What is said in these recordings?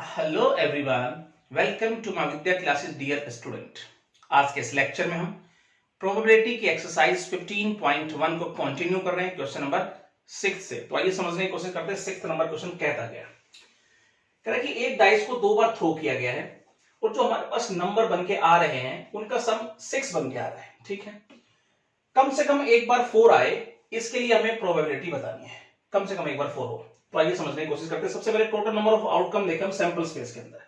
Hello everyone, welcome to my Vidya classes dear student. आज के इस लेक्चर में हम प्रोबेबिलिटी की एक्सरसाइज 15.1 को कंटिन्यू कर रहे हैं क्वेश्चन नंबर 6 से। तो आइए समझने की कोशिश करते हैं 6 नंबर क्वेश्चन कहता गया। कह रहा है कि एक डाइस को 2 बार थ्रो किया गया है और जो हमारे पास नंबर बन के आ रहे हैं उनका सम 6 बन के आ रहा है। ठीक है, कम से कम एक बार 4 आए, इसके लिए हमें प्रोबेबिलिटी बतानी है। कम से कम एक बार 4 हो। तो आइए समझने की कोशिश करते हैं। सबसे पहले टोटल नंबर ऑफ आउटकम देखें हम सैंपल स्पेस के अंदर।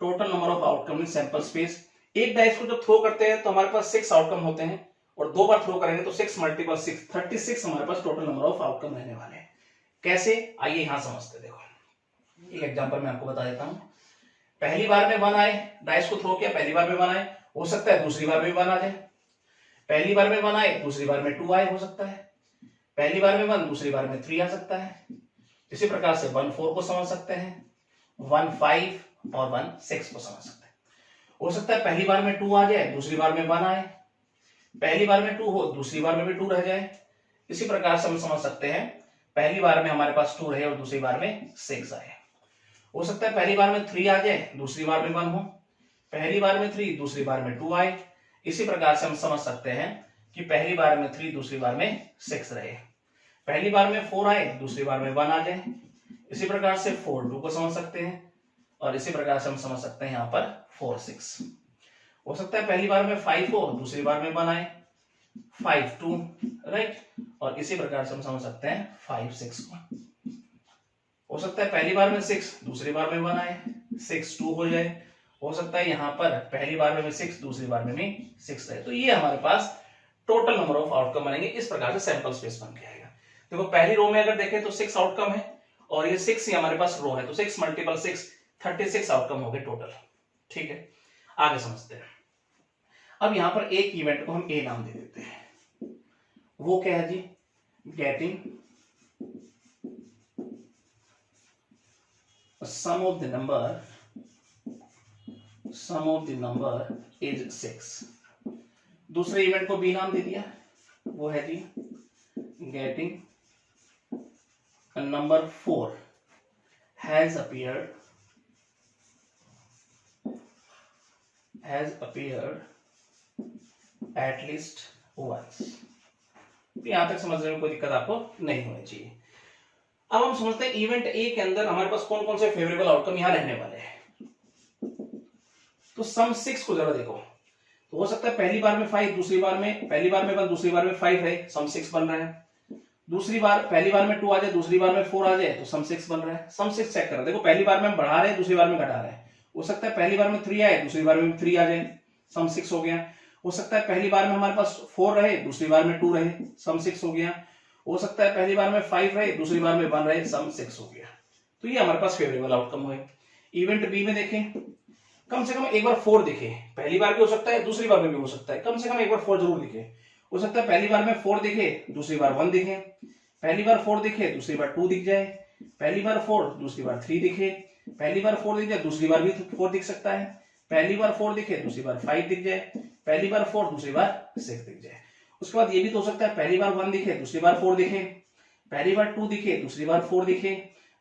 Total number of outcome in sample space. एक डाइस को जब थ्रो करते हैं तो हमारे पास 6 आउटकम होते हैं और 2 बार थ्रो करेंगे तो 6 मल्टीपल 6 36 हमारे पास टोटल नंबर ऑफ आउटकम रहने वाले हैं। कैसे, आइए यहां समझते। देखो एक एग्जांपल मैं आपको बता देता हूं। पहली बार में 1 आए, डाइस को थ्रो किया, पहली बार में 1 आए, हो सकता है दूसरी बार में 1 आ जाए। पहली बार में 1 आए, दूसरी बार में 2 आए, हो सकता है। पहली बार में 1, दूसरी बार में 3 आ सकता है। इसी प्रकार से 1 4 को समझ सकते हैं, 1 5 और 1 6 को समझ सकते हैं। हो सकता है पहली बार में 2 आ जाए, दूसरी बार में 1 आए, पहली बार में 2 हो, दूसरी बार में भी 2 रह जाए। इसी प्रकार से हम समझ सकते हैं पहली बार में हमारे पास 2 रहे और दूसरी बार में 6 आए। हो सकता है पहली बार में 3 आ जाए, दूसरी बार में 1 हो, पहली बार में 3, दूसरी बार में 2 आए। इसी प्रकार से हम समझ सकते हैं कि पहली बार में 3, दूसरी बार में 6 रहे। पहली बार में 4 आए, दूसरी बार में 1 आ जाए। इसी प्रकार से 4 2 को समझ सकते हैं और इसी प्रकार से हम समझ सकते हैं यहां पर 4 6। हो सकता है पहली बार में 5 हो, दूसरी बार में 1 आए, 5 2, राइट। और इसी प्रकार से हम समझ सकते हैं 5 6 को। हो सकता है पहली बार में 6, दूसरी बार में 1 आए, 6 2 हो जाए। हो सकता है यहां पर पहली बार में 6, दूसरी बार में भी 6 रहे। तो ये हमारे पास टोटल नंबर ऑफ आउटकम बनेंगे। इस प्रकार से सैंपल स्पेस बन के आएगा। देखो पहली रो में अगर देखें तो 6 आउटकम है और ये 6 ही हमारे पास रो है, तो 6 मल्टीपल 6 36 आउटकम हो गए टोटल। ठीक है, आगे समझते हैं। अब यहां पर एक इवेंट को हम ए नाम दे देते हैं। वो क्या है जी? Getting some of the number is 6। दूसरे इवेंट को बी नाम दे दिया, वो है जी getting number 4 has appeared at least once। यहां तक समझने में कोई दिक्कत आपको नहीं होनी चाहिए। अब हम समझते हैं इवेंट ए के अंदर हमारे पास कौन कौन से फेवरेबल आउटकम यहां रहने वाले हैं। तो सम 6 को जरा देखो। तो हो सकता है पहली बार में 5, दूसरी बार में, पहली बार में 1, दूसरी बार में 5 है, सम 6 बन रहा है। दूसरी बार पहली बार में 2 आ जाए, दूसरी बार में 4 आ जाए, तो सम 6 बन रहा है। सम 6 चेक करो। देखो पहली बार में हम बढ़ा रहे हैं, दूसरी बार में घटा रहे हैं। हो सकता है पहली बार में 3 आए, दूसरी बार में 3 आ जाए, सम 6 हो गया। हो सकता है पहली बार में हमारे पास 4 रहे, दूसरी बार में 2 रहे, सम 6 हो गया। हो सकता है पहली बार में 5 रहे, दूसरी बार में 1 रहे, सम 6 हो गया। तो ये हमारे पास फेवरेबल आउटकम हुए। इवेंट बी में देखें, कम से कम एक बार 4 दिखे। पहली बार भी हो सकता है, दूसरी बार में भी हो सकता है, कम से कम एक बार 4 जरूर दिखे। हो सकता है पहली बार में 4 दिखे, दूसरी बार 1 दिखे, पहली बार 4 दिखे, दूसरी बार 2 दिख जाए, पहली बार 4, दूसरी बार 3 दिखे, पहली बार 4 दिख जाए, दूसरी बार भी 4 दिख सकता है, पहली बार 4 दिखे, दूसरी बार 5 दिख जाए, पहली बार 4, दूसरी बार 6 दिख जाए। उसके बाद ये भी तो हो सकता है पहली बार 1 दिखे, दूसरी बार 4 दिखे, पहली बार 2 दिखे, दूसरी बार 4 दिखे।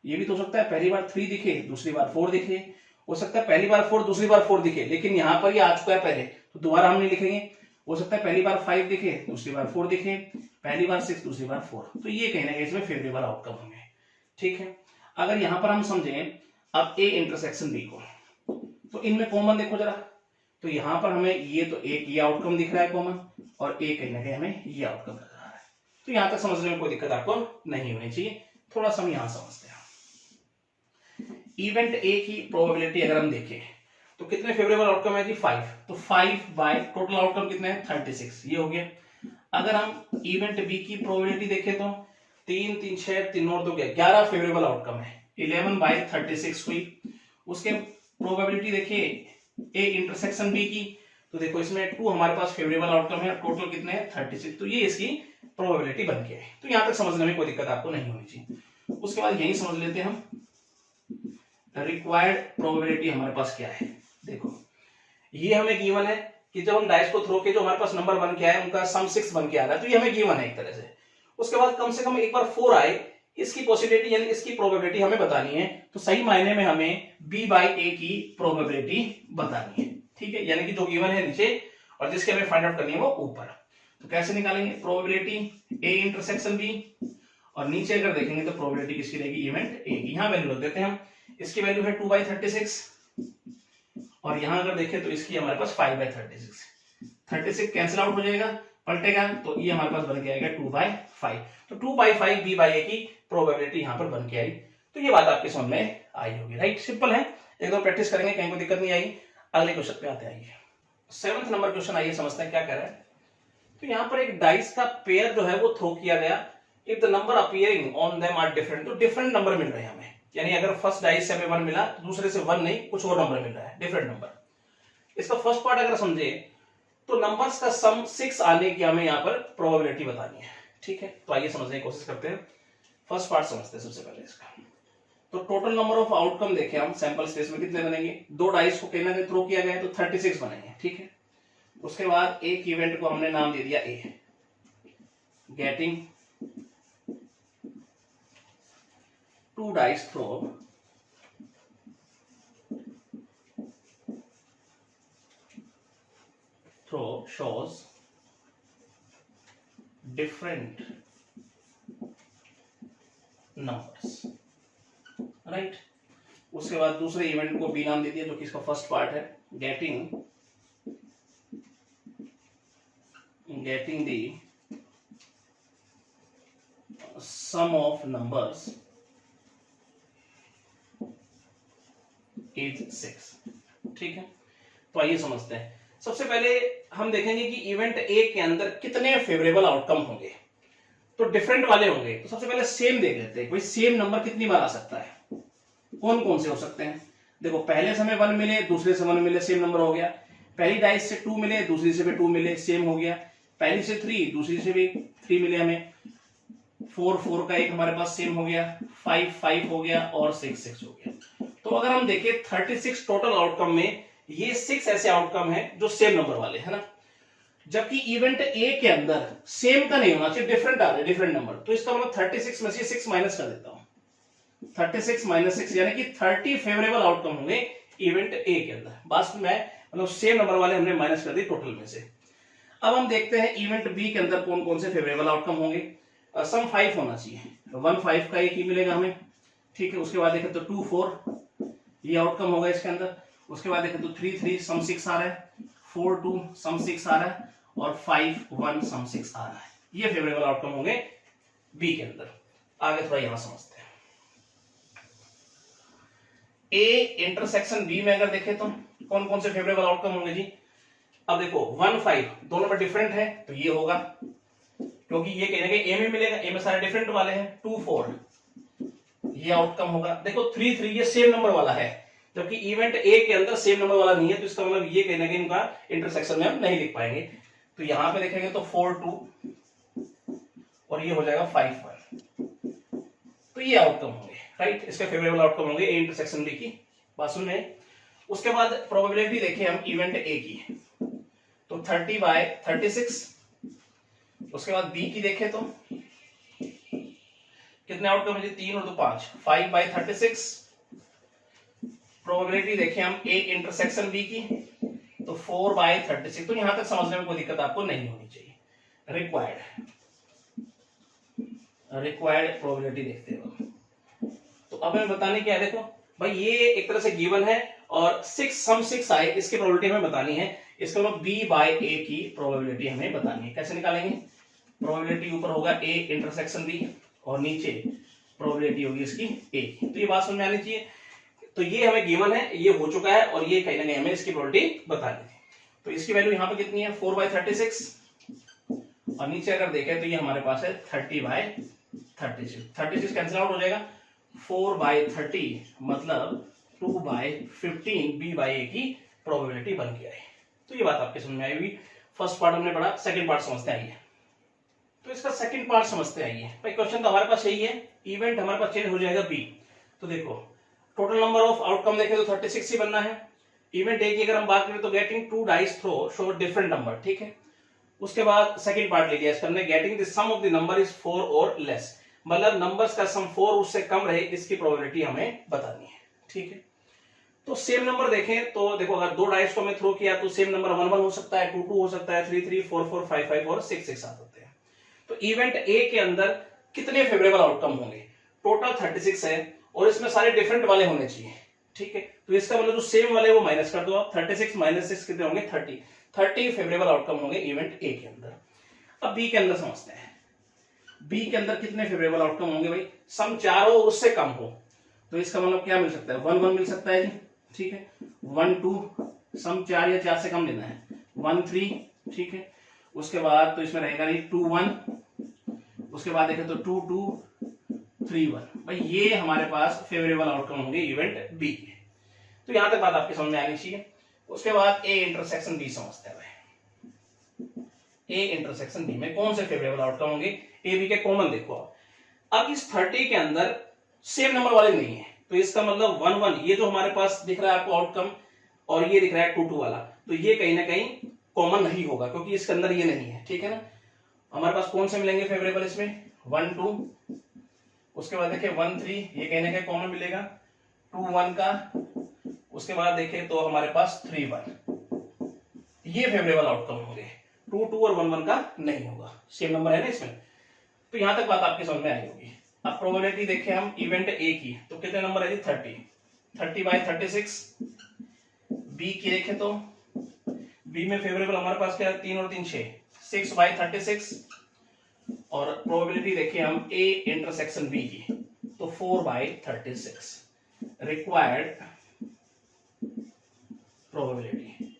ये भी तो हो सकता है पहली बार 3 दिखे, दूसरी बार 4 दिखे। हो सकता है पहली बार 4, दूसरी बार 4 दिखे, लेकिन यहां पर ये आ चुका है पहले, तो दोबारा हम नहीं लिखेंगे। हो सकता है पहली बार 5 दिखे, दूसरी बार 4 दिखे, पहली बार 6, दूसरी बार 4। तो ये कहीं ना कहीं इसमें फेवरेबल आउटकम होंगे। ठीक है, अगर यहां पर हम समझें अब ए इंटरसेक्शन बी को, तो इनमें कॉमन देखो जरा। तो यहां पर हमें ये तो एक ये आउटकम दिख रहा है कॉमन, और ए कहीं ना कहीं हमें ये आउटकम दिख रहा है। तो यहां तक समझने में कोई दिक्कत आपको नहीं होनी चाहिए। थोड़ा सा हम यहां समझते हैं। इवेंट ए की प्रोबेबिलिटी अगर हम देखें तो कितने फेवरेबल आउटकम है जी? 5। तो 5 बाय टोटल आउटकम कितने हैं? 36, ये हो गया। अगर हम इवेंट बी की प्रोबेबिलिटी देखें तो 3 3 6 3 और 2 क्या 11 फेवरेबल आउटकम है। 11 बाय 36 हुई। उसके प्रोबेबिलिटी देखिए ए इंटरसेक्शन बी की, तो देखो इसमें 2 हमारे पास फेवरेबल आउटकम है, टोटल कितने हैं? 36। तो ये इसकी प्रोबेबिलिटी बन के है। तो यहां तक समझने में कोई दिक्कत आपको नहीं होनी चाहिए। उसके बाद यही समझ लेते हैं हम रिक्वायर्ड प्रोबेबिलिटी हमारे पास क्या है। देखो ये हमें गिवन है कि जब हम डाइस को थ्रो के जो हमारे पास नंबर बन के आए उनका सम 6 बन के आ रहा है, तो ये हमें गिवन है एक तरह से। उसके बाद कम से कम एक बार 4 आए, इसकी पॉसिबिलिटी यानी इसकी प्रोबेबिलिटी हमें बतानी है, तो सही मायने में हमें b बाई ए की प्रोबेबिलिटी बतानी है, ठीक है, यानी कि जो गिवन है नीचे और जिसके हमें फाइंड आउट करनी है वो ऊपर। तो कैसे निकालेंगे, प्रोबेबिलिटी a इंटरसेक्शन b, और नीचे अगर देखेंगे तो प्रोबेबिलिटी किसकी रहेगी, इवेंट a की। यहां वैल्यू रख देते हैं हम, इसकी वैल्यू है 2/36 और यहां अगर देखें तो इसकी हमारे पास 5/36, 36 कैंसिल आउट हो जाएगा, पलटेगा, तो ये हमारे पास बन के आएगा 2/5। तो 2/5 b बाई ए की प्रोबेबिलिटी यहां पर बन के आई। तो ये बात आपके समझ में आई होगी, राइट, सिंपल है, एक दो प्रैक्टिस करेंगे, कहीं कोई दिक्कत नहीं आएगी। अगले क्वेश्चन पे आते हैं। 7th नंबर क्वेश्चन आइए समझते हैं क्या कह रहा है। तो यहाँ पर एक डाइस का पेयर जो है वो थ्रो किया गया, if the number appearing on them are different, तो डिफरेंट नंबर मिल रहे हैं हमें, यानी अगर फर्स्ट डाइस से हमें 1 मिला तो दूसरे से 1 नहीं, कुछ और नंबर मिल रहा है, डिफरेंट नंबर। इसका फर्स्ट पार्ट अगर समझे तो नंबर्स का सम 6 आने की हमें यहाँ पर प्रोबेबिलिटी बतानी है, ठीक है। तो आइए समझने की कोशिश करते हैं। फर्स्ट पार्ट समझते हैं सबसे पहले इसका। तो टोटल नंबर ऑफ आउटकम देखें हम सैंपल स्पेस में कितने बनेंगे, 2 डाइस को कहीं ना कहीं थ्रो किया गया है तो 36 बनेंगे, ठीक है। उसके बाद एक इवेंट को हमने नाम दे दिया A, getting 2 dice throw shows different numbers, right. उसके बाद दूसरे इवेंट को बी नाम दे दिया जो कि इसका फर्स्ट पार्ट है, getting the sum of numbers is 6, ठीक है। तो आइए समझते हैं। सबसे पहले हम देखेंगे कि इवेंट ए के अंदर कितने फेवरेबल आउटकम होंगे, तो डिफरेंट वाले होंगे। तो सबसे पहले सेम देख लेते हैं, कोई सेम नंबर कितनी बार आ सकता है, कौन कौन से हो सकते हैं। देखो पहले से हमें 1 मिले, दूसरे से 1 मिले, सेम नंबर हो गया। पहली डाइस से 2 मिले, दूसरी से भी 2 मिले, सेम हो गया। पहली से 3, दूसरी से भी 3 मिले हमें। 4 का एक हमारे पास सेम हो गया, 5 हो गया और 6 हो गया। तो अगर हम देखें 36 टोटल आउटकम में ये 6 ऐसे आउटकम है जो सेम नंबर वाले है ना, जबकि इवेंट ए के अंदर सेम का नहीं होना चाहिए, डिफरेंट आ रहा है, डिफरेंट नंबर। तो इसका मतलब 36 में से 6 माइनस कर देता हूं, 36 - 6 यानी कि 30 फेवरेबल आउटकम होंगे इवेंट ए के अंदर। बस में मतलब सेम नंबर वाले हमने माइनस कर दी टोटल में से। अब हम देखते हैं इवेंट बी के अंदर कौन कौन से फेवरेबल आउटकम होंगे। सम 5 होना चाहिए, 1 5 का एक ही मिलेगा हमें, ठीक है। उसके बाद देखें तो 2 4 ये आउटकम होगा इसके अंदर। उसके बाद देखें तो 3 3 सम 6 आ रहा है, 4 2 सम 6 आ रहा है और 5 1 सम 6 आ रहा है। ये फेवरेबल आउटकम होंगे बी के अंदर। आगे थोड़ा यहां समझते हैं। ए इंटरसेक्शन बी में अगर देखें तो कौन कौन से फेवरेबल आउटकम होंगे जी। अब देखो 1 5 दोनों में डिफरेंट है तो ये होगा, क्योंकि ये कहीं ना कहीं ए में मिलेगा, ए में सारे डिफरेंट वाले हैं। 2 4 ये आउटकम होगा। देखो 3 3 ये सेम नंबर वाला है, जबकि इवेंट ए के अंदर सेम नंबर वाला नहीं है, तो इसका मतलब ये कहीं ना कहीं इनका इंटरसेक्शन में हम नहीं लिख पाएंगे। तो यहां पे देखेंगे तो 4 2 और ये हो जाएगा 5 1, तो ये आउटकम होंगे, राइट। इसके फेवरेबल आउटकम होंगे ए इंटरसेक्शन बी की, बात सुन रहे। उसके बाद प्रोबेबिलिटी देखिए हम इवेंट ए की, तो 30/36। उसके बाद बी की देखें तो कितने आउटकम है जी, 3 और 2 5, 5/36। प्रोबेबिलिटी देखें हम ए इंटरसेक्शन बी की, तो 4/36। तो यहां तक समझने में कोई दिक्कत आपको नहीं होनी चाहिए। रिक्वायर्ड प्रोबेबिलिटी देखते हो। तो अब हमें बताने क्या है, देखो भाई ये एक तरह से गिवन है और 6 आए, इसकी प्रोबेबिलिटी हमें बतानी है। इसका मतलब b बाय a की प्रोबेबिलिटी हमें बतानी है। कैसे निकालेंगे, प्रोबेबिलिटी ऊपर होगा a इंटरसेक्शन b और नीचे प्रोबेबिलिटी होगी इसकी a की। तो ये बात समझ में आनी चाहिए। तो ये हमें गिवन है, ये हो चुका है और ये कहीं ना कहीं हमें इसकी प्रोबेबिलिटी बतानी थी। तो इसकी वैल्यू यहाँ पे कितनी है, 4/36 और नीचे अगर देखें तो ये हमारे पास है 30/36। 36 कैंसिल आउट हो जाएगा, 4/30 मतलब 2/15 b बाई ए की प्रोबेबिलिटी बन के आई। तो ये बात आपके समझ में आई होगी। फर्स्ट पार्ट हमने पढ़ा, सेकंड पार्ट समझते आइए। तो इसका सेकंड पार्ट समझते आइए। भाई क्वेश्चन तो हमारे पास यही है, इवेंट हमारे पास चेंज हो जाएगा बी। तो देखो टोटल नंबर ऑफ आउटकम देखें तो 36 ही बनना है। इवेंट ए की अगर हम बात करें तो getting 2 dice throw show different number, ठीक है। उसके बाद सेकंड पार्ट ले लिया इसका हमने, getting the sum of the number is 4 और लेस। मतलब नंबर्स का सम 4 उससे कम रहे, इसकी प्रोबेबिलिटी हमें बतानी है। ठीक है, तो सेम नंबर देखें तो देखो, अगर दो डाइस को हमें थ्रो किया तो सेम नंबर 1 1 हो सकता है, 2 2 हो सकता है, 3 3 4 4 5 5 और 6 6 आ सकते हैं। तो इवेंट ए के अंदर कितने फेवरेबल आउटकम होंगे? टोटल 36 है और इसमें सारे डिफरेंट वाले होने चाहिए। ठीक है, तो इसका मतलब जो सेम वाले वो माइनस कर दो आप, 36 माइनस 6 कितने होंगे? 30 फेवरेबल आउटकम होंगे इवेंट ए के अंदर। अब बी के अंदर समझते हैं, बी के अंदर कितने फेवरेबल आउटकम होंगे भाई? सम 4 हो और उससे कम हो, तो इसका मतलब क्या मिल सकता है? 1 1 मिल सकता है जी। ठीक है, 1 2 सम 4 या 4 से कम लेना है, 1 3। ठीक है, उसके बाद तो इसमें रहेगा नहीं 2 1, उसके बाद देखें तो 2 2 3 1। भाई ये हमारे पास फेवरेबल आउटकम होंगे इवेंट बी के। तो यहां तक बात आपके समझ में आनी चाहिए। उसके बाद ए इंटरसेक्शन बी समझते हैं भाई। ए इंटरसेक्शन बी में कौन से फेवरेबल आउटकम होंगे? ए बी के कॉमन देखो आप। अब इस 30 के अंदर सेम नंबर वाले नहीं है, तो इसका मतलब 1 1 ये जो हमारे पास दिख रहा है आपको आउटकम, और ये दिख रहा है 2 2 वाला, तो ये कहीं ना कहीं कॉमन नहीं होगा क्योंकि इसके अंदर ये नहीं है। ठीक है ना, हमारे पास कौन से मिलेंगे फेवरेबल इसमें? 1 2, उसके बाद देखिए 1 3, ये कहीं ना कहीं कॉमन मिलेगा 2 1 का, उसके बाद देखें तो हमारे पास 3 1, ये फेवरेबल आउटकम होंगे। 2 2 और 1 1 का नहीं होगा, सेम नंबर है ना इसमें। तो यहां तक बात आपकी समझ में आई होगी। अब प्रोबेबिलिटी देखें हम इवेंट ए की, तो कितने नंबर है जी? 30 बाई 36। बी की देखें तो बी में फेवरेबल हमारे पास क्या है? 3 और 3 6, 6 बाई 36। और प्रोबेबिलिटी देखिए हम ए इंटरसेक्शन बी की, तो 4 बाई 36 रिक्वायर्ड प्रोबेबिलिटी।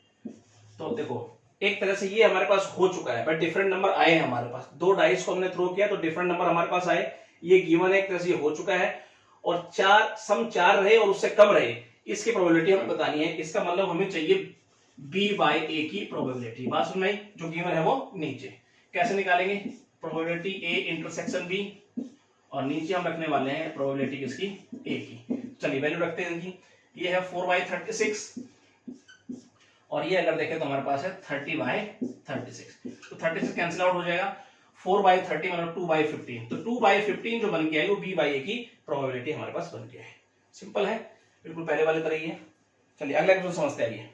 तो देखो एक तरह से ये हमारे पास हो चुका है, बट डिफरेंट नंबर आए हैं हमारे पास। दो डाइस को हमने थ्रो किया तो डिफरेंट नंबर हमारे पास आए, ये गिवन है, एक तरह से हो चुका है। और 4 सम 4 रहे और उससे कम रहे, इसकी प्रोबेबिलिटी हमें बतानी है। इसका मतलब हमें चाहिए बी बाई ए की प्रोबेबिलिटी। बात सुन में, जो गिवन है वो नीचे कैसे निकालेंगे? प्रोबेबिलिटी ए इंटरसेक्शन बी, और नीचे हम रखने वाले हैं प्रोबेबिलिटी किसकी? ए की। चलिए वैल्यू रखते हैं इनकी। ये है 4 बाई 36 और ये अगर देखें तो हमारे पास है 30 बाई 36। तो 36 कैंसिल आउट हो जाएगा, 4 बाई 30 मतलब 2 बाई 15। तो 2 बाई 15 जो बन गया है वो बी बाई ए की प्रोबेबिलिटी हमारे पास बन गया है। सिंपल है, बिल्कुल पहले वाले तरह ही है। चलिए अगला क्वेश्चन समझते हैं।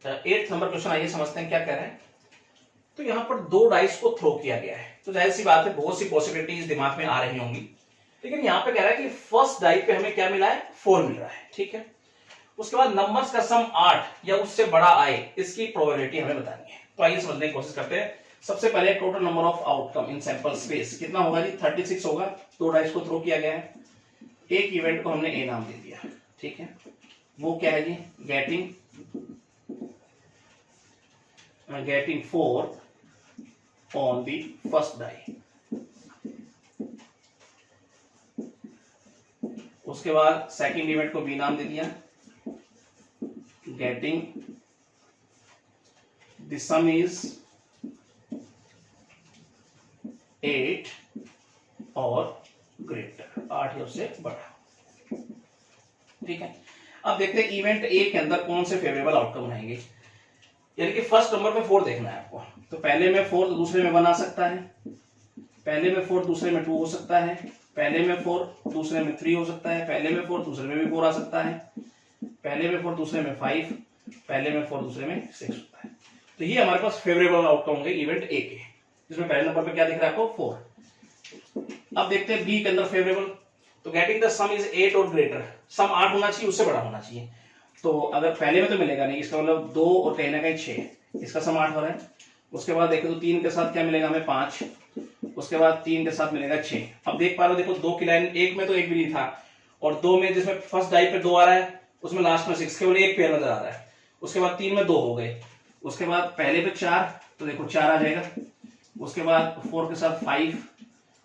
8th नंबर क्वेश्चन आइए समझते हैं क्या कह रहे हैं। तो यहाँ पर दो डाइस को थ्रो किया गया है, तो जाहिर सी बात है बहुत सी पॉसिबिलिटीज दिमाग में आ रही होंगी, लेकिन यहाँ पे कह रहा है कि फर्स्ट डाई पे हमें क्या मिला है? 4 मिल रहा है। ठीक है, उसके बाद नंबर्स का सम 8 या उससे बड़ा आए, इसकी प्रोबेबिलिटी हमें बतानी है। तो आइए समझने की कोशिश करते हैं। सबसे पहले total number of outcome in sample space कितना होगा जी? 36 होगा। दो डाइस को थ्रो किया गया है, एक इवेंट को हमने ए नाम दे दिया। ठीक है, वो क्या है जी? Getting 4 on the first die. उसके बाद सेकंड इवेंट को बी नाम दे दिया, गेटिंग द सम इज 8 और ग्रेटर, 8 या उससे बड़ा। ठीक है, अब देखते हैं इवेंट ए के अंदर कौन से फेवरेबल आउटकम रहेंगे। यानी कि फर्स्ट नंबर में 4 देखना है आपको। तो पहले में 4 तो दूसरे में 1 आ सकता है, पहले में 4 दूसरे में 2 हो सकता है, पहले में 4 दूसरे में 3 हो सकता है, पहले में 4 दूसरे में भी 4 आ सकता है, पहले में 4 दूसरे में 5, पहले में 4 दूसरे में 6 होता है। तो ये हमारे पास फेवरेबल आउटकम होंगे इवेंट ए के, जिसमें पहले नंबर पे क्या दिख रहा है आपको? 4। अब देखते हैं बी के अंदर फेवरेबल। तो गेटिंग द सम इज 8 और ग्रेटर, सम 8 होना चाहिए, उससे बड़ा होना चाहिए। तो अगर पहले में तो मिलेगा नहीं, इसका मतलब 2 और कहीं ना कहीं 6, इसका सम 8 हो रहा है। उसके बाद देखें तो 3 के साथ क्या मिलेगा हमें? 5। उसके बाद 3 के साथ मिलेगा 6। अब देख पा रहे हो, देखो 2 की लाइन, एक में तो एक भी नहीं था, और 2 में जिसमें फर्स्ट डाई पे 2 आ रहा है, उसमें लास्ट में 6, केवल एक पेयर नजर आ रहा है। उसके बाद 3 में 2 हो गए, उसके बाद पहले पे 4, तो देखो 4 आ जाएगा। उसके बाद 4 के साथ 5,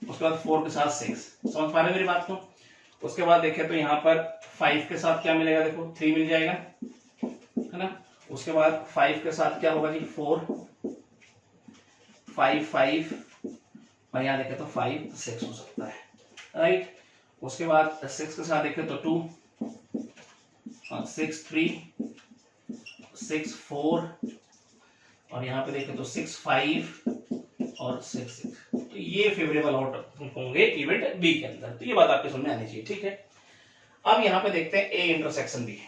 उसके बाद 4 के साथ 6। समझ पा रहे मेरी बात को? उसके बाद देखें तो यहाँ पर 5 के साथ क्या मिलेगा? देखो 3 मिल जाएगा, है ना। उसके बाद 5 के साथ क्या होगा जी? 4, 5 5, और यहाँ देखें तो 5 6 हो सकता है, राइट। उसके बाद 6 के साथ देखें तो 2, 6 3, 6 4, और यहाँ पे देखें तो 6 5 और 6 6। तो ये फेवरेबल आउटकम होंगे इवेंट बी के अंदर। तो ये बात आपके समझ में आनी चाहिए, ठीक है। अब यहां पे देखते हैं ए इंटरसेक्शन बी।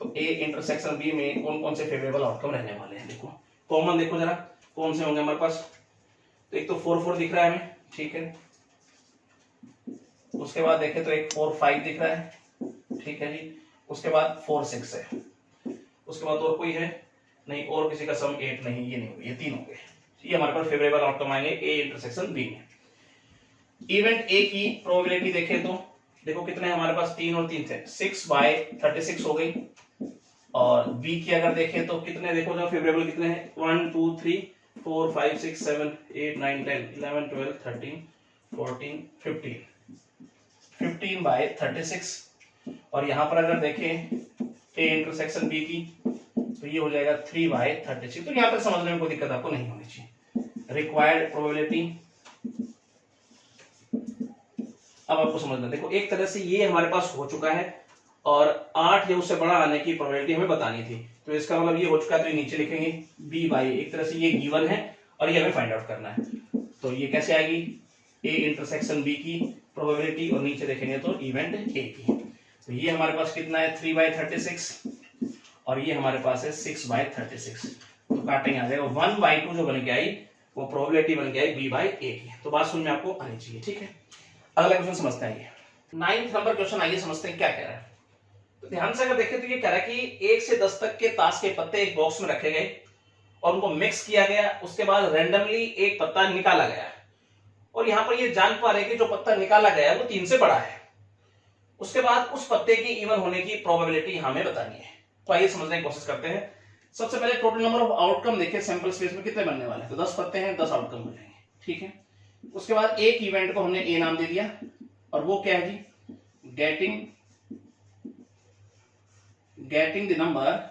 तो ए इंटरसेक्शन बी में कौन कौन से फेवरेबल आउटकम रहने वाले हैं। देखो कॉमन, देखो जरा कौन से होंगे हमारे पास। तो एक तो 4 4 दिख रहा है हमें, ठीक है। उसके बाद देखें तो एक 4 5 दिख रहा है, ठीक है जी। उसके बाद 4 6 है। उसके बाद और कोई है नहीं, और किसी का सम 8 नहीं, ये नहीं, ये 3 हो गए। ये हमारे पास फेवरेबल आउटकम आएंगे ए इंटरसेक्शन बी में। इवेंट ए की प्रोबेबिलिटी देखें तो देखो कितने हमारे पास 3 और 3 थे, 6/36 हो गई। और बी की अगर देखें तो कितने, देखो जो फेवरेबल कितने हैं, 1 2 3 4 5 6 7 8 9 10 11 12 13 14 15 15/36। और यहां पर अगर देखें ए इंटरसेक्शन बी की तो ये हो जाएगा 3/36। तो यहां तक समझने में कोई दिक्कत आपको नहीं होनी चाहिए। रिक्वायर्ड प्रोबेबिलिटी अब आपको समझना, देखो एक तरह से ये हमारे पास हो चुका है और 8 या उससे बड़ा आने की प्रोबेबिलिटी हमें बतानी थी। तो इसका मतलब ये हो चुका है, तो ये नीचे लिखेंगे बी बाई, एक तरह से ये गिवन है और ये हमें फाइंड आउट करना है। तो ये कैसे आएगी, ए इंटरसेक्शन बी की प्रोबेबिलिटी और नीचे देखेंगे तो इवेंट ए की। तो ये हमारे पास कितना है 3/36 और ये हमारे पास है 6/36। तो काटेंगे, आ जाएगा 1/2 जो बन के आई वो प्रोबेबिलिटी बन के आई बी बाई ए की। तो बात समझ में आपको आनी चाहिए, ठीक है। अगला क्वेश्चन समझते हैं, ये 9th नंबर क्वेश्चन, आइए समझते हैं क्या कह रहा है। तो ध्यान से अगर देखें तो ये कह रहा है कि 1 से 10 तक के ताश के पत्ते एक बॉक्स में रखे गए और उनको मिक्स किया गया। उसके बाद रैंडमली एक पत्ता निकाला गया और यहां पर ये जान पा रहे हैं कि जो पत्ता निकाला गया वो 3 से बड़ा है। उसके बाद उस पत्ते की इवन होने की प्रोबेबिलिटी हमें बतानी है। तो आइए समझने की कोशिश करते हैं। सबसे पहले टोटल नंबर ऑफ आउटकम देखिए सैंपल स्पेस में कितने बनने वाले हैं। तो 10 पत्ते हैं, 10 आउटकम हो जाएंगे, ठीक है। उसके बाद एक इवेंट को हमने ए नाम दे दिया और वो क्या है जी, getting the number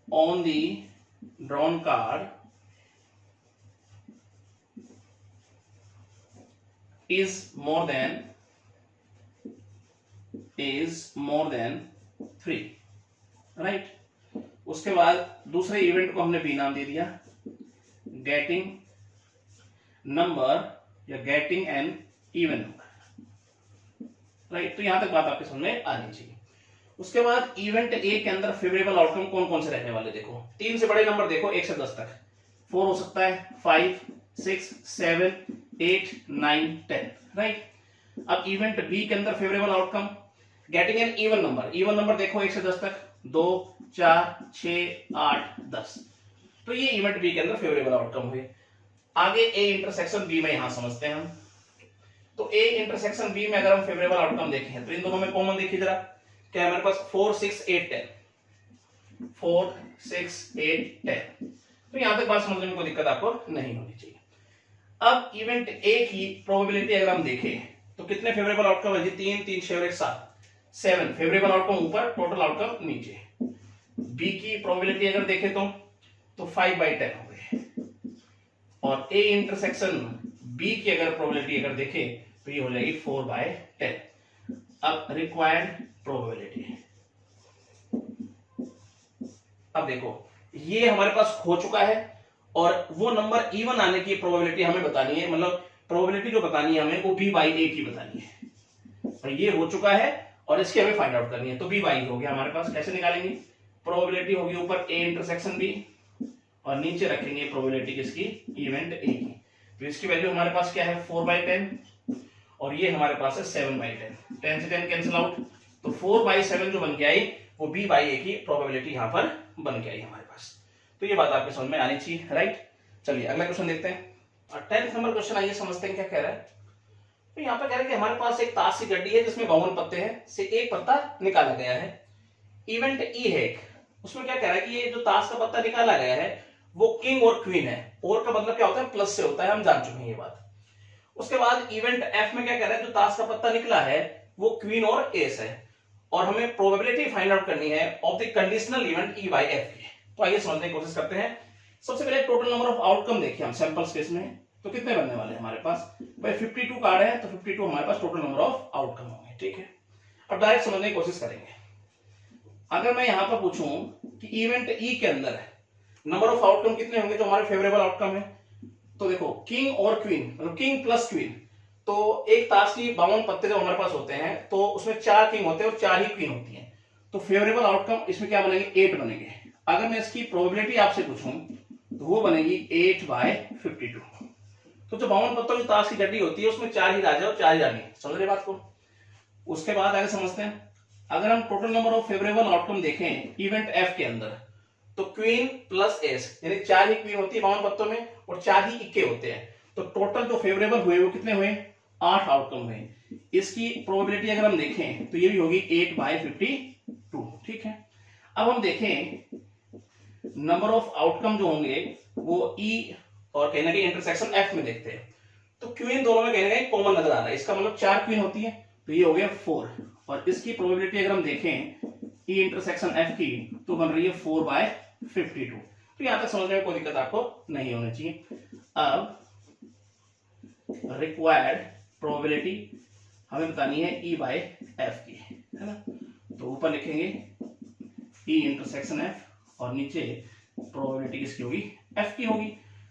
on the drawn card is more than 3, right. उसके बाद दूसरे इवेंट को हमने बी नाम दे दिया, गेटिंग नंबर या getting an even number, right. तो यहां तक बात आपके समझ में आनी चाहिए। उसके बाद इवेंट ए के अंदर फेवरेबल आउटकम कौन कौन से रहने वाले, देखो 3 से बड़े नंबर देखो 1 से 10 तक, 4 हो सकता है, 5 6 7 8 9 10, राइट। अब इवेंट बी के अंदर favourable outcome getting an even number देखो 1 से 10 तक, 2 4 6 8 10। तो ये इवेंट बी के अंदर फेवरेबल आउटकम हुए। आगे ए इंटरसेक्शन बी में यहां समझते हैं हम। तो ए इंटरसेक्शन बी में अगर हम फेवरेबल आउटकम देखें तो इन दोनों में कॉमन देखिए जरा, क्या हमारे पास 4 6 8 10, 4 6 8 10। तो यहां तक बात समझने में कोई दिक्कत आपको नहीं होनी चाहिए। अब इवेंट ए की प्रोबेबिलिटी अगर हम देखें तो कितने फेवरेबल आउटकम है जी, 3 3 6 और 1 7 फेवरेबल आउटकम ऊपर, टोटल आउटकम नीचे। बी की प्रोबेबिलिटी अगर देखें तो 5/10 हो गए और ए इंटरसेक्शन बी की अगर प्रोबेबिलिटी अगर देखें तो ये हो जाएगी 4/10। अब रिक्वायर्ड प्रोबेबिलिटी, अब देखो ये हमारे पास हो चुका है और वो नंबर इवन आने की प्रोबेबिलिटी हमें बतानी है, मतलब प्रोबेबिलिटी जो बतानी है हमें वो बी बाई ए की बतानी है। और ये हो चुका है और इसकी हमें फाइंड आउट करनी है। तो बी बाई हो गया हमारे पास, कैसे निकालेंगे, प्रोबेबिलिटी होगी ऊपर ए इंटरसेक्शन बी और नीचे रखेंगे प्रोबेबिलिटी किसकी, इवेंट ए की। तो इसकी वैल्यू हमारे पास क्या है 4/10 और ये हमारे पास है 7/10, 10 से 10 कैंसिल आउट। तो 4/7 जो बन के आई वो बी बाई ए की प्रोबेबिलिटी यहां पर बन के आई हमारे पास। तो ये बात आपके समझ में आनी चाहिए, राइट। चलिए अगला क्वेश्चन देखते हैं। 10th नंबर क्वेश्चन, आइए समझते हैं क्या कह रहा है। तो यहाँ पर कह रहा है कि हमारे पास एक ताश की गड्डी है जिसमें 52 पत्ते हैं, से एक पत्ता निकाला गया है। इवेंट ई है एक, उसमें क्या कह रहा है कि ये जो ताश का पत्ता निकाला गया है वो किंग और क्वीन है। और का मतलब क्या होता है, प्लस से होता है, हम जान चुके हैं ये बात। उसके बाद इवेंट एफ में क्या कह रहा है, जो ताश का पत्ता निकला है वो क्वीन और एस है और हमें प्रोबेबिलिटी फाइंड आउट करनी है of the conditional event E by F की। तो आइए समझने की कोशिश करते हैं। सबसे पहले टोटल नंबर ऑफ आउटकम देखिए हम सैंपल स्पेस में, तो कितने बनने वाले हैं हमारे पास, भाई 52 कार्ड है तो 52 हमारे पास टोटल नंबर ऑफ आउटकम होंगे, ठीक है। अब डायरेक्ट समझने की कोशिश करेंगे। अगर मैं यहां पर पूछूं कि इवेंट ई के अंदर नंबर ऑफ आउटकम कितने होंगे जो हमारे फेवरेबल आउटकम है? तो देखो किंग और क्वीन, मतलब किंग प्लस क्वीन, तो एक ताश की 52 पत्ते जो हमारे पास होते हैं तो उसमें 4 किंग होते हैं और 4 ही क्वीन होती हैं, तो फेवरेबल आउटकम इसमें क्या बनेंगे? 8 बनेंगे। अगर मैं इसकी प्रोबेबिलिटी आपसे पूछूं तो वो बनेगी 8/52। तो जो 52 पत्तों की ताश की गड्डी होती है उसमें 4 ही राजा और 4 ही रानी, समझ रहे बात को? उसके बाद आगे समझते हैं, अगर हम total number of favourable outcome देखें इवेंट एफ के अंदर, तो क्वीन प्लस एस, यानी 4 ही क्वीन होती है 52 पत्तों में और 4 ही इक्के होते हैं, तो टोटल जो फेवरेबल हुए वो कितने हुए? 8 आउटकम हुए। इसकी प्रोबेबिलिटी अगर हम देखें तो ये भी होगी 8/52, ठीक है। अब हम देखें नंबर ऑफ आउटकम जो होंगे वो ई और कहीं ना कहीं इंटरसेक्शन एफ में देखते हैं, तो क्वीन दोनों में कहीं ना कहीं कॉमन नजर आ रहा है, इसका मतलब 4 क्वीन होती है, तो ये हो गया 4। और इसकी प्रोबेबिलिटी अगर हम देखें ई इंटरसेक्शन एफ की तो बन रही है 4/52। तो यहां तक समझने में कोई दिक्कत आपको नहीं होनी चाहिए। अब रिक्वायर्ड प्रोबेबिलिटी हमें बतानी है ई बाय एफ की, है ना। तो ऊपर लिखेंगे ई इंटरसेक्शन एफ और नीचे प्रोबेबिलिटी किसकी होगी? एफ की होगी।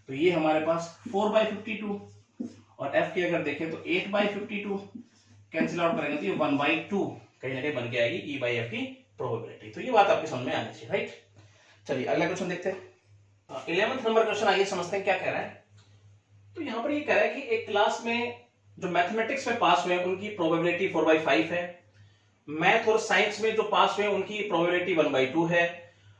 तो ये हमारे पास 4/52 और एफ की अगर देखें तो 8/52, कैंसिल आउट करेंगे तो ये 1/2 कहीं ना कहीं बन के आएगी ई बाई एफ की प्रोबेबिलिटी। तो ये बात आपकी समझ में आनी चाहिए, राइट। चलिए अगला क्वेश्चन देखते हैं। 11th नंबर क्वेश्चन, आइए समझते हैं क्या कह रहा है। तो यहां पर ये कह रहा है कि एक क्लास में जो मैथमेटिक्स में पास हुए उनकी प्रोबेबिलिटी 4/5 है, मैथ और साइंस में जो पास हुए उनकी प्रोबेबिलिटी 1/2 है,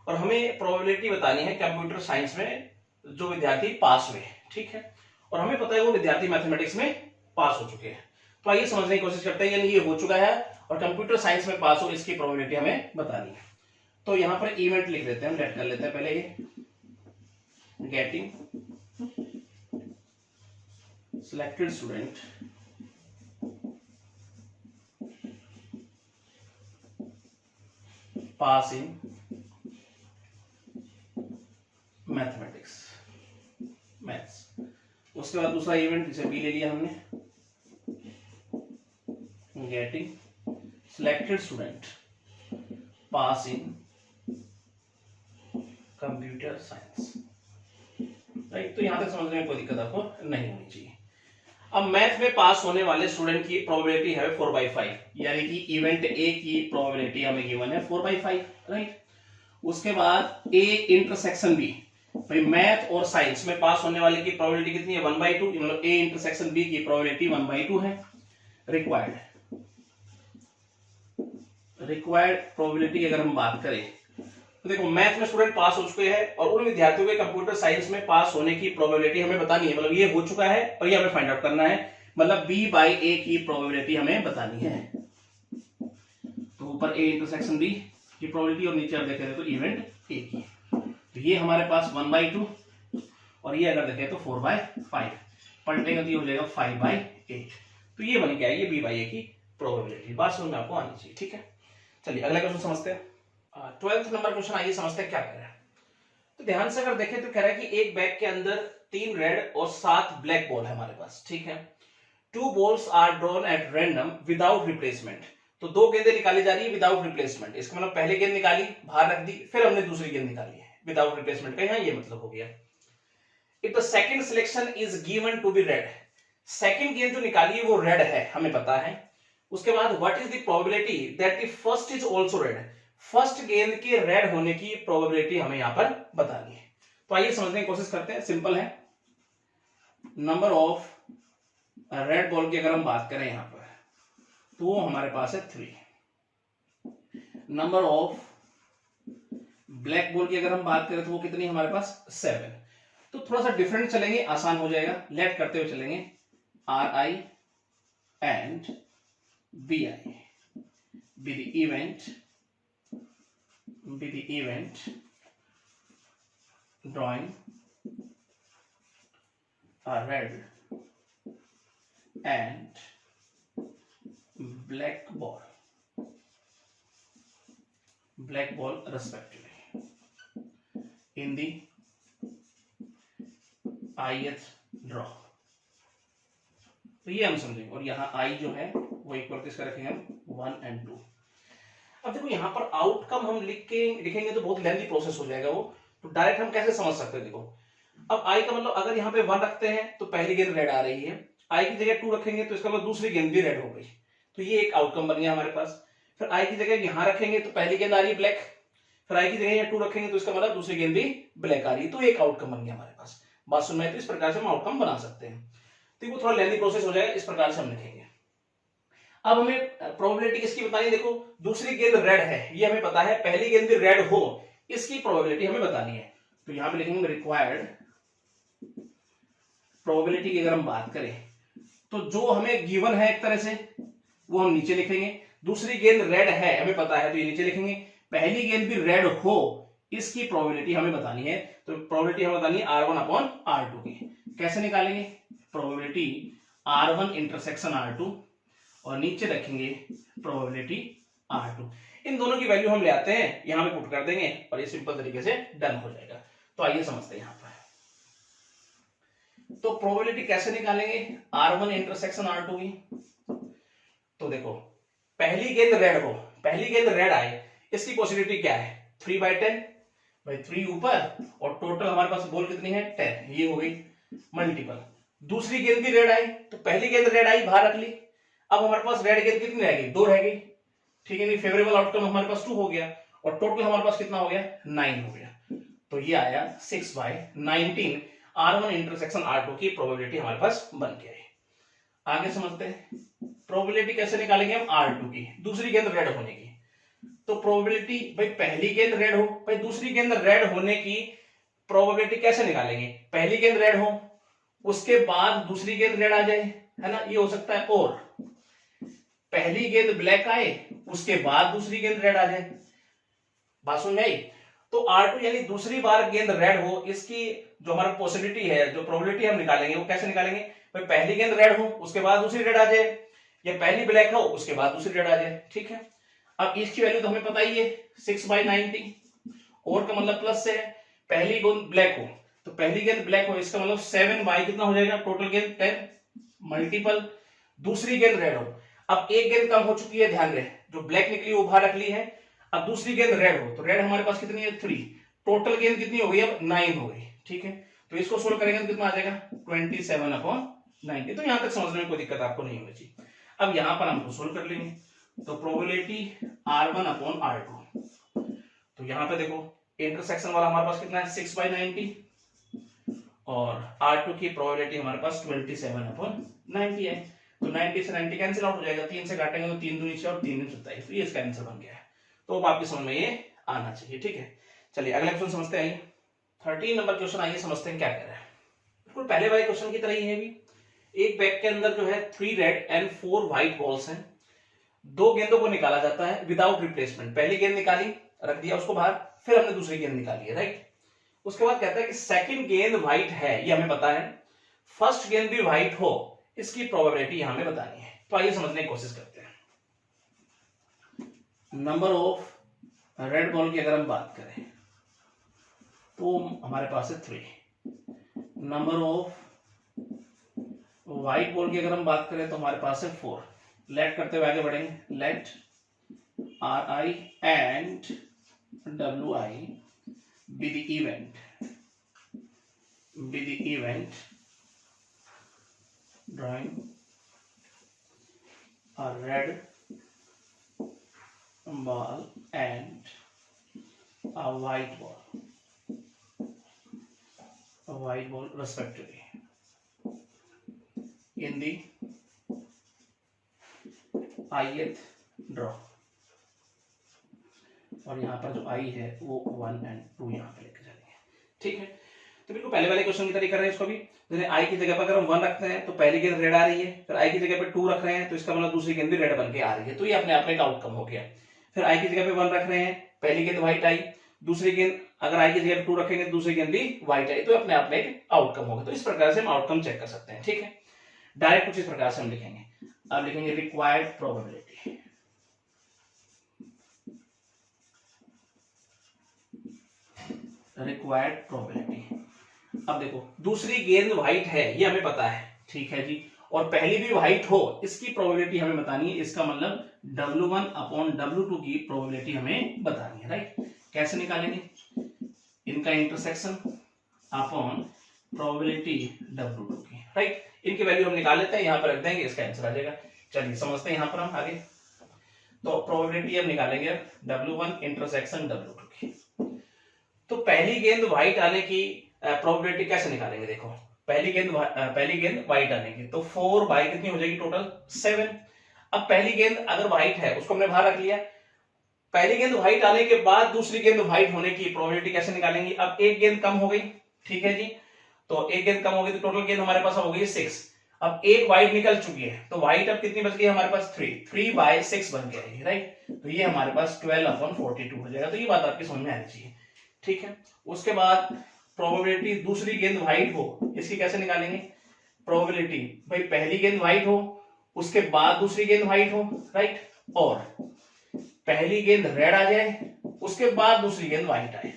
और हमें प्रोबेबिलिटी बतानी है कंप्यूटर साइंस में जो विद्यार्थी पास हुए, ठीक है, और हमें पता है वो विद्यार्थी मैथमेटिक्स में पास हो चुके हैं। तो आइए समझने की कोशिश करते हैं, यानी ये हो चुका है और कंप्यूटर साइंस में पास हो, इसकी प्रोबेबिलिटी हमें बतानी है। तो यहां पर इवेंट लिख देते हैं, लेट कर लेते हैं पहले ये getting selected student pass in mathematics, maths. उसके बाद दूसरा इवेंट जिसे बी ले लिया हमने, गेटिंग सिलेक्टेड स्टूडेंट पास इन कंप्यूटर साइंस, राइट। तो यहां तक समझने में कोई दिक्कत आपको नहीं होनी चाहिए। अब मैथ में पास होने वाले स्टूडेंट की प्रोबेबिलिटी है 4/5, यानी कि इवेंट ए की प्रोबेबिलिटी हमें गिवन है 4/5, राइट। उसके बाद ए इंटरसेक्शन बी, भाई मैथ और साइंस में पास होने वाले की प्रोबेबिलिटी कितनी है? 1/2, मतलब ए इंटरसेक्शन बी की प्रोबेबिलिटी 1/2 है। रिक्वायर्ड प्रोबेबिलिटी अगर हम बात करें तो देखो मैथ में स्टूडेंट पास हो चुके हैं और उन विद्यार्थियों के कंप्यूटर साइंस में पास होने की प्रोबेबिलिटी हमें बतानी है, मतलब ये हो चुका है और ये हमें फाइंड आउट करना है, मतलब बी बाई ए की प्रोबेबिलिटी हमें बतानी है। तो ऊपर ए इंटरसेक्शन बी की प्रोबेबिलिटी और नीचे आप देखें तो इवेंट ए की, तो ये हमारे पास 1/2 और ये अगर देखें तो 4/5, पलटेगा तो ये हो जाएगा 5/8। तो ये बन के आएगी बी बाई ए की प्रोबेबिलिटी। बात समझ में आपको आनी चाहिए, ठीक है। चलिए अगला क्वेश्चन समझते हैं। 12th नंबर क्वेश्चन, आइए समझते हैं क्या कह रहा है। तो ध्यान से अगर देखें तो कह रहा है कि एक बैग के अंदर 3 रेड और 7 ब्लैक बॉल है हमारे पास, ठीक है। 2 balls are drawn at random without replacement, तो 2 गेंदें निकाली जा रही है विदाउट रिप्लेसमेंट, इसका मतलब पहले गेंद निकाली बाहर रख दी, फिर हमने दूसरी गेंद निकाली है विदाउट रिप्लेसमेंट का, यहाँ ये मतलब हो गया। If the second selection is given to be red, second गेंद जो निकाली है वो रेड है, हमें पता है। उसके बाद what is the probability that the first is also red, first गेंद के रेड होने की प्रोबेबिलिटी हमें यहां पर बतानी है। तो आइए समझने की कोशिश करते हैं, सिंपल है। नंबर ऑफ रेड बॉल की अगर हम बात करें यहां पर तो वो हमारे पास है 3। नंबर ऑफ ब्लैक बॉल की अगर हम बात करें तो वो कितनी हमारे पास 7। तो थोड़ा सा डिफरेंट चलेंगे, आसान हो जाएगा, लेट करते हुए चलेंगे। RI and BI be the event drawing a red and black ball respectively in the ith draw। तो ये हम समझेंगे, और यहाँ I जो है वो इक्वल किसका रखेंगे हम? 1 और 2। अब देखो यहाँ पर आउटकम हम लिखेंगे तो बहुत लेंथी प्रोसेस हो जाएगा वो, तो डायरेक्ट हम कैसे समझ सकते हैं, देखो अब आई का मतलब अगर यहाँ पे 1 रखते हैं तो पहली गेंद रेड आ रही है, आई की जगह 2 रखेंगे तो इसका मतलब दूसरी गेंद भी रेड हो गई, तो ये एक आउटकम बन गया हमारे पास। फिर आई की जगह यहाँ रखेंगे तो पहली गेंद आ रही है ब्लैक, फिर आई की जगह यहाँ 2 रखेंगे तो इसका मतलब दूसरी गेंद भी ब्लैक आ रही है, तो एक आउटकम बन गया हमारे पास। बात सुन में, तो इस प्रकार से हम आउटकम बना सकते हैं। तो वो थोड़ा लेंथी प्रोसेस हो जाएगा, इस प्रकार से हम लिखेंगे। अब हमें प्रोबेबिलिटी किसकी बतानी है, देखो दूसरी गेंद रेड है ये हमें पता है, पहली गेंद भी रेड हो इसकी प्रोबेबिलिटी हमें बतानी है। तो यहां पे लिखेंगे रिक्वायर्ड प्रोबेबिलिटी की अगर हम बात करें तो जो हमें गिवन है एक तरह से वो हम नीचे लिखेंगे, दूसरी गेंद रेड है हमें पता है तो ये नीचे लिखेंगे, पहली गेंद भी रेड हो इसकी प्रोबेबिलिटी हमें बतानी है, तो प्रोबेबिलिटी हमें बतानी है R1 अपॉन R2 की। कैसे निकालेंगे, प्रोबेबिलिटी R1 इंटरसेक्शन R2 और नीचे रखेंगे प्रोबेबिलिटी R2। इन दोनों की वैल्यू हम ले आते हैं, यहां पे पुट कर देंगे और ये सिंपल तरीके से डन हो जाएगा। तो आइए समझते हैं यहां पर। तो प्रोबेबिलिटी कैसे निकालेंगे, R1 इंटरसेक्शन R2 की। तो देखो पहली गेंद रेड हो, पहली गेंद रेड आए इसकी पॉसिबिलिटी क्या है, 3/10 भाई 3 ऊपर और टोटल हमारे पास बॉल कितनी है 10, ये हो गई मल्टीपल। दूसरी गेंद भी रेड आई तो पहली गेंद रेड आई बाहर रख ली, अब हमारे पास रेड गेंद कितनी रह गई, 2 रह गई, ठीक है, फेवरेबल आउटकम हमारे पास 2 हो गया और टोटल हमारे पास कितना हो गया 9 हो गया। तो ये आया 6/19 R1 इंटरसेक्शन R2 की प्रोबेबिलिटी हमारे पास बन गया है। आगे समझते हैं प्रोबेबिलिटी कैसे निकालेंगे हम R2 की, दूसरी गेंद रेड होने की। तो प्रोबेबिलिटी भाई पहली गेंद रेड हो, भाई दूसरी गेंद रेड होने की प्रोबेबिलिटी कैसे निकालेंगे, पहली गेंद रेड हो उसके बाद दूसरी गेंद रेड आ जाए, है ना, ये हो सकता है, और पहली गेंद ब्लैक आए उसके बाद दूसरी गेंद रेड आ जाए। बात सुन में आई। तो R2 यानी दूसरी बार गेंद रेड हो इसकी जो हमारा पॉसिबिलिटी है, जो प्रोबेबिलिटी हम निकालेंगे वो कैसे निकालेंगे, भाई पहली गेंद रेड हो उसके बाद दूसरी रेड आ जाए, या पहली ब्लैक हो उसके बाद दूसरी रेड आ जाए, ठीक है। अब इसकी वैल्यू तो हमें पता ही है 6/90, और का मतलब प्लस से है, पहली गेंद ब्लैक हो तो पहली गेंद ब्लैक हो इसका मतलब 7 कितना हो जाएगा, टोटल गेंद 10 मल्टीपल, दूसरी गेंद रेड हो, अब एक गेंद कम हो चुकी है, ध्यान रहे जो ब्लैक निकली वो बाहर रख ली है, अब दूसरी गेंद रेड हो तो रेड हमारे पास कितनी है 3, टोटल गेंद कितनी हो गई अब 9 हो गई, ठीक है। तो इसको सोल्व करेंगे तो कितना आ जाएगा 27/90। तो यहां तक समझने में कोई दिक्कत आपको नहीं होनी चाहिए। अब यहां पर हम सोल्व कर लेंगे, तो प्रोबेबिलिटी R1 अपॉन R2, तो यहां पे देखो इंटरसेक्शन वाला हमारे पास कितना है 6/90 और R2 की प्रोबेबिलिटी हमारे पास 27/90 है। तो 90 से 90 कैंसिल आउट हो जाएगा, 3 से काटेंगे तो 3 दूनी 6 और 3 दूनी 27, तो ये इसका आंसर बन गया है। तो अब आपकी समझ में ये आना चाहिए, ठीक है। चलिए अगला क्वेश्चन समझते हैं। 13 नंबर क्वेश्चन आइए समझते हैं क्या कह रहा है। बिल्कुल पहले वाले क्वेश्चन की तरह ही है भी, एक बैग के अंदर जो है 3 रेड एंड 4 व्हाइट बॉल्स हैं, 2 गेंदों को निकाला जाता है विदाउट रिप्लेसमेंट। पहली गेंद निकाली रख दिया उसको बाहर, फिर हमने दूसरी गेंद निकाली है, राइट। उसके बाद कहता है कि सेकंड गेंद व्हाइट है, ये हमें पता है, फर्स्ट गेंद भी व्हाइट हो इसकी प्रोबेबिलिटी यहां हमें बतानी है। तो आइए समझने की कोशिश करते हैं। नंबर ऑफ रेड बॉल की अगर हम बात करें तो हमारे पास है 3, नंबर ऑफ व्हाइट बॉल की अगर हम बात करें तो हमारे पास है 4। लेट करते हुए आगे बढ़ेंगे, late RI and WI be the event drawing a red ball and a white ball respectively in the ith draw। और यहाँ पर जो I है वो 1 और 2 यहाँ पे लेके जाएंगे, ठीक है। तो बिल्कुल पहले वाले क्वेश्चन की तरह कर रहे हैं इसको भी। जैसे I की जगह पर अगर हम 1 रखते हैं तो पहली गेंद रेड आ रही है, फिर I की जगह पे 2 रख रहे हैं तो इसका मतलब दूसरी गेंद भी रेड बन के आ रही है, तो ये अपने आप में एक आउटकम हो गया। फिर I की जगह पे 1 रख रहे हैं, पहली गेंद व्हाइट आई, दूसरी गेंद अगर I की जगह पे 2 रखेंगे तो दूसरी गेंद भी व्हाइट आई, तो अपने आप में एक आउटकम होगा। तो इस प्रकार से हम आउटकम चेक कर सकते हैं, ठीक है। डायरेक्ट कुछ इस प्रकार से हम लिखेंगे, अब लिखेंगे रिक्वायर्ड प्रोबेबिलिटी, रिक्वायर्ड प्रोबेबिलिटी। अब देखो दूसरी गेंद व्हाइट है ये हमें पता है, ठीक है जी, और पहली भी व्हाइट हो इसकी प्रोबेबिलिटी हमें बतानी है, इसका मतलब W1 अपॉन W2 की प्रोबेबिलिटी हमें बतानी है, राइट। कैसे निकालेंगे, इनका इंटरसेक्शन अपॉन प्रोबेबिलिटी W2 की, राइट। इनकी वैल्यू हम निकाल लेते हैं, यहाँ पर रख देंगे, इसका आंसर आ जाएगा। चलिए समझते हैं यहाँ पर हम आगे। तो प्रोबेबिलिटी हम निकालेंगे W1 इंटरसेक्शन W2 की। तो पहली गेंद व्हाइट आने की प्रोबेबिलिटी कैसे निकालेंगे? देखो, पहली गेंद व्हाइट आने की, तो 4 बाई कितनी हो जाएगी टोटल 7। अब पहली गेंद अगर व्हाइट है उसको हमने बाहर रख लिया। पहली गेंद व्हाइट आने के बाद दूसरी गेंद व्हाइट होने की प्रोबेबिलिटी कैसे निकालेंगे? अब एक गेंद कम हो गई, ठीक है जी। तो एक गेंद कम हो गई तो टोटल गेंद हमारे पास हो गई 6। अब एक व्हाइट निकल चुकी है, तो व्हाइट अब कितनी बच गई हमारे पास? 3 बाई 6 बन गया, राइट। तो ये हमारे पास 12/42 हो जाएगा। तो ये बात आपकी समझ में आनी चाहिए, ठीक है। उसके बाद प्रोबेबिलिटी दूसरी गेंद व्हाइट हो, इसकी कैसे निकालेंगे? प्रोबेबिलिटी भाई पहली गेंद व्हाइट हो, उसके बाद दूसरी गेंद व्हाइट हो, राइट, और पहली गेंद रेड आ जाए, उसके बाद दूसरी गेंद व्हाइट आए।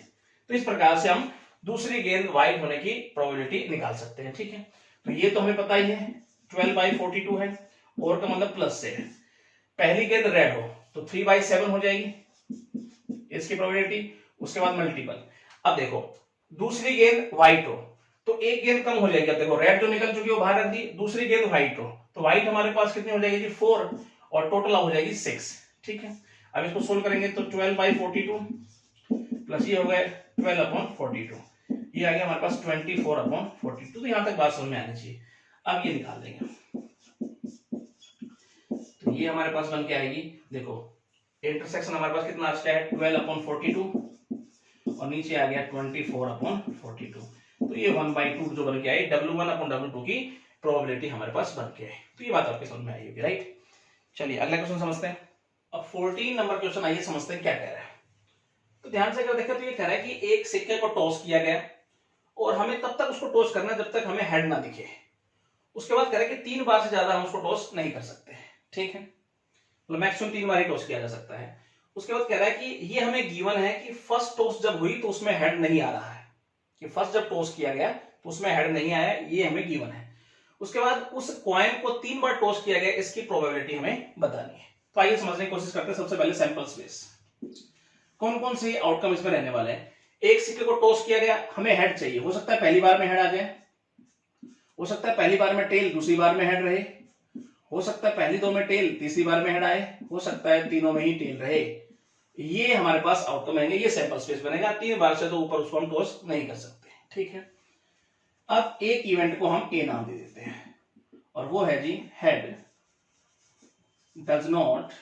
तो इस प्रकार से हम दूसरी गेंद व्हाइट होने की प्रोबेबिलिटी निकाल सकते हैं, ठीक है। तो ये तो हमें पता ही है 12/42 है, और का मतलब प्लस से है। पहली गेंद रेड हो तो 3/7 हो जाएगी इसकी प्रोबेबिलिटी, उसके बाद मल्टीपल। अब देखो दूसरी गेंद व्हाइट हो तो एक गेंद कम हो जाएगी। अब देखो रेड जो निकल चुकी है वो बाहर रख दी, दूसरी गेंद व्हाइट हो तो व्हाइट हमारे पास कितनी हो जाएगी जी? 4, और टोटल हो जाएगी 6, ठीक है। अब इसको सोल्व करेंगे तो 12/42 प्लस ये हो गया 12/42, ये आ गया हमारे पास 24/42। तो यहां तक बात समझ में आनी चाहिए। अब ये निकाल देंगे, तो ये हमारे पास बन के आएगी। देखो इंटरसेक्शन हमारे पास कितना आ है? 12/42, और नीचे आ गया 24/42। तो ये 1/2 जो बन के आई, W1/W2 की प्रोबेबिलिटी हमारे पास बन के आई। तो ये बात आपके समझ में आई होगी, राइट। चलिए अगला क्वेश्चन समझते हैं। अब 14 नंबर क्वेश्चन आइए समझते हैं क्या कह रहा है। तो ध्यान से अगर देखें तो ये कह रहा है कि एक सिक्के को टॉस किया गया और हमें तब तक उसको टॉस करना जब तक हमें हेड ना दिखे। उसके बाद कह रहा है कि 3 बार से ज्यादा हम उसको टॉस नहीं कर सकते, ठीक है। मतलब मैक्सिमम 3 बार ही टॉस किया जा सकता है। उसके बाद कह रहा है कि ये हमें गिवन है कि फर्स्ट टॉस जब हुई तो उसमें हेड नहीं आ रहा है, कि फर्स्ट जब टॉस किया गया तो उसमें हेड नहीं आया, ये हमें गिवन है। उसके बाद उस कॉइन को 3 बार टॉस किया गया, इसकी प्रोबेबिलिटी हमें बतानी है। तो आइए समझने की कोशिश करते हैं। सबसे पहले सैंपल स्पेस, कौन कौन से आउटकम इसमें रहने वाले हैं। एक सिक्के को टॉस किया गया, हमें हेड चाहिए। हो सकता है पहली बार में हेड आ जाए, हो सकता है पहली बार में टेल, दूसरी बार में हेड रहे, हो सकता है पहली 2 में टेल, तीसरी बार में हेड आए, हो सकता है तीनों में ही टेल रहे। ये हमारे पास आउटकम रहेंगे, ये सैंपल स्पेस बनेगा। 3 बार से तो ऊपर उसको हम टॉस नहीं कर सकते, ठीक है। अब एक इवेंट को हम ए नाम दे देते हैं, और वो है जी head does not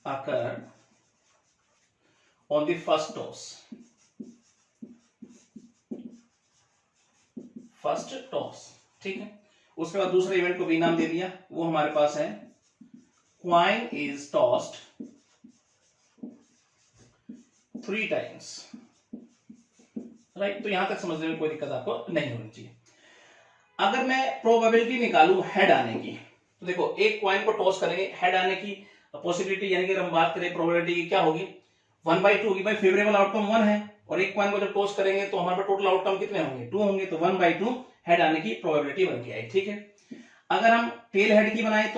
occur on the first toss, ठीक है। उसके बाद दूसरे इवेंट को बी नाम दे दिया, वो हमारे पास है coin is tossed 3 times, right. तो यहां तक समझने में कोई दिक्कत आपको नहीं होनी चाहिए। अगर मैं प्रोबेबिलिटी निकालूं हेड आने की, तो देखो एक क्वाइन को टॉस करेंगे, हेड आने की पॉसिबिलिटी यानी कि हम बात करें प्रोबेबिलिटी की क्या होगी? 1/2 होगी। भाई फेवरेबल आउटकम 1 है, और एक क्वाइन को जब टॉस करेंगे तो हमारे पास टोटल आउटकम कितने होंगे? 2 होंगे। तो 1/2 हेड आने की प्रोबेबिलिटी बन के आई, ठीक है। अगर हम टेल हेड की बनाए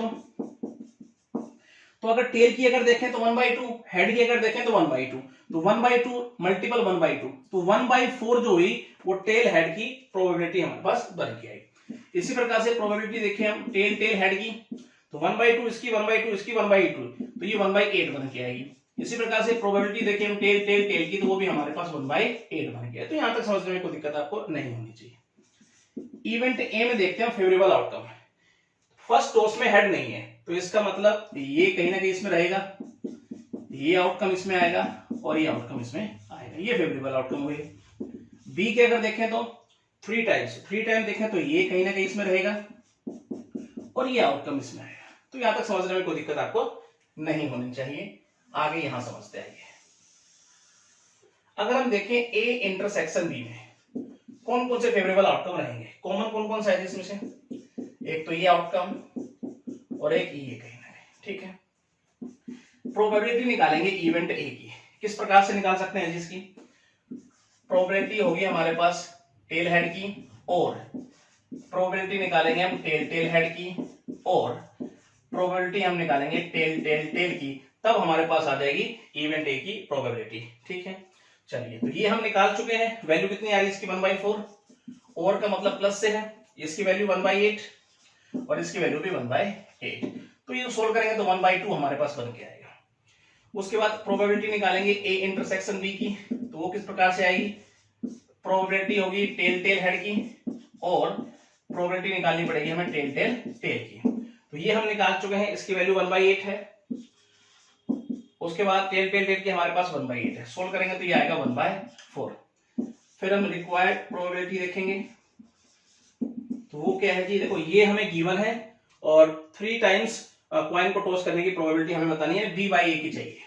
तो अगर टेल की अगर देखें तो 1/2, हेड की अगर देखें तो 1/2, तो 1/2 मल्टीपल 1/2, तो 1/4 जो हुई वो टेल हेड की प्रोबेबिलिटी हमारे पास बन के आई। इसी प्रकार से प्रोबेबिलिटी देखिए हम टेल हेड की, तो 1/2 इसकी, 1/2 इसकी, 1/2, तो ये 1/8 बन के आएगी। इसी प्रकार से प्रोबेबिलिटी देखिए हम टेल की, तो वो भी हमारे पास 1/8 बन गया। तो यहां तक समझने में कोई दिक्कत आपको नहीं होनी चाहिए। इवेंट ए में देखते हैं फेवरेबल आउटकम। फर्स्ट टॉस में हेड नहीं है, तो इसका मतलब ये कहीं ना कहीं इसमें रहेगा, ये आउटकम इसमें आएगा, और ये आउटकम इसमें आएगा। ये फेवरेबल आउटकम हुए। बी के अगर देखें तो 3 टाइम देखें तो ये कहीं ना कहीं इसमें रहेगा, और ये आउटकम इसमें आएगा। तो यहां तक समझने में कोई दिक्कत आपको नहीं होनी चाहिए। आगे यहां समझते आइए। अगर हम देखें ए इंटरसेक्शन बी में कौन कौन से फेवरेबल आउटकम रहेंगे, कॉमन कौन कौन सा है इसमें से? एक तो ये आउटकम, और एक ये कहीं ना कहीं, ठीक है। प्रोबेबिलिटी निकालेंगे इवेंट ए की। किस प्रकार से निकाल सकते हैं जिसकी प्रोबेबिलिटी होगी हमारे पास टेल हेड की, और प्रोबेबिलिटी निकालेंगे हम टेल हेड की, और प्रोबेबिलिटी हम निकालेंगे टेल की। तब हमारे पास आ जाएगी इवेंट ए की प्रोबेबिलिटी, ठीक है। चलिए, तो ये हम निकाल चुके हैं। वैल्यू कितनी आ रही है इसकी 1/4, ओवर का मतलब प्लस से है, इसकी वैल्यू 1/8 और इसकी वैल्यू भी 1/8। तो ये सोल्व करेंगे तो 1/2 हमारे पास बन के आएगा। उसके बाद प्रोबेबिलिटी निकालेंगे ए इंटरसेक्शन बी की, तो वो किस प्रकार से आएगी, प्रोबेबिलिटी होगी टेल टेल हेड की और प्रोबेबिलिटी निकालनी पड़ेगी हमें टेल टेल टेल की। तो ये हम निकाल चुके हैं, इसकी वैल्यू 1/8 है। उसके बाद टेल टेल टेल की हमारे पास 1/8 है, सोल्व करेंगे तो ये आएगा 1/4। फिर हम रिक्वायर्ड प्रोबेबिलिटी देखेंगे, तो वो क्या है जी, देखो ये हमें गिवन है और 3 टाइम्स कॉइन को टॉस करने की प्रोबेबिलिटी हमें बतानी है, b/a की चाहिए।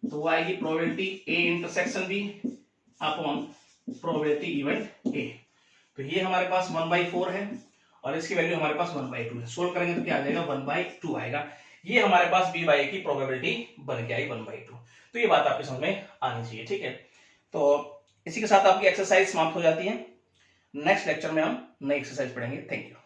तो वो आएगी probability a intersection b upon probability event a। तो ये हमारे पास 1/4 है और इसकी वैल्यू हमारे पास 1/2 है। सोल्व करेंगे तो क्या आ जाएगा, 1/2 आएगा। ये हमारे पास b/a की प्रोबेबिलिटी बन के आई 1/2। तो ये बात आपके समझ में आनी चाहिए, ठीक है। तो इसी के साथ आपकी एक्सरसाइज समाप्त हो जाती है। नेक्स्ट लेक्चर में हम नई एक्सरसाइज पढ़ेंगे। Thank you.